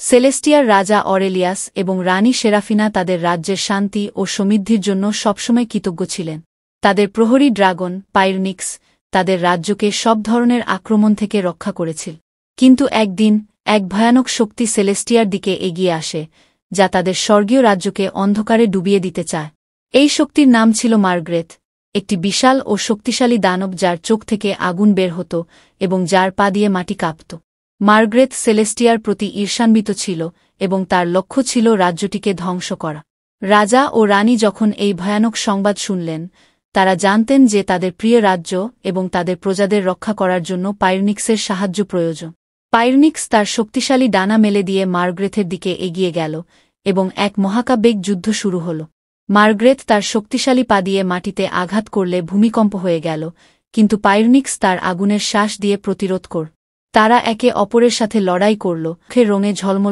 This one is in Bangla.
সেলেস্টিয়ার রাজা অরেলিয়াস এবং রানী সেরাফিনা তাদের রাজ্যের শান্তি ও সমৃদ্ধির জন্য সবসময় কৃতজ্ঞ ছিলেন। তাদের প্রহরী ড্রাগন পাইরনিক্স তাদের রাজ্যকে সব ধরনের আক্রমণ থেকে রক্ষা করেছিল। কিন্তু একদিন এক ভয়ানক শক্তি সেলেস্টিয়ার দিকে এগিয়ে আসে, যা তাদের স্বর্গীয় রাজ্যকে অন্ধকারে ডুবিয়ে দিতে চায়। এই শক্তির নাম ছিল মার্গ্রেথ, একটি বিশাল ও শক্তিশালী দানব যার চোখ থেকে আগুন বের হতো এবং যার পা দিয়ে মাটি কাঁপত। মার্গ্রেথ সেলেস্টিয়ার প্রতি ঈর্ষান্বিত ছিল এবং তার লক্ষ্য ছিল রাজ্যটিকে ধ্বংস করা। রাজা ও রানী যখন এই ভয়ানক সংবাদ শুনলেন, তারা জানতেন যে তাদের প্রিয় রাজ্য এবং তাদের প্রজাদের রক্ষা করার জন্য পাইরনিক্সের সাহায্য প্রয়োজন। পাইরনিক্স তার শক্তিশালী ডানা মেলে দিয়ে মার্গ্রেথের দিকে এগিয়ে গেল এবং এক মহাকাব্যিক যুদ্ধ শুরু হল। মার্গ্রেথ তার শক্তিশালী পা দিয়ে মাটিতে আঘাত করলে ভূমিকম্প হয়ে গেল, কিন্তু পাইরনিক্স তার আগুনের শ্বাস দিয়ে প্রতিরোধ কর। তারা একে অপরের সাথে লড়াই করল, মুখের রঙে ঝলমল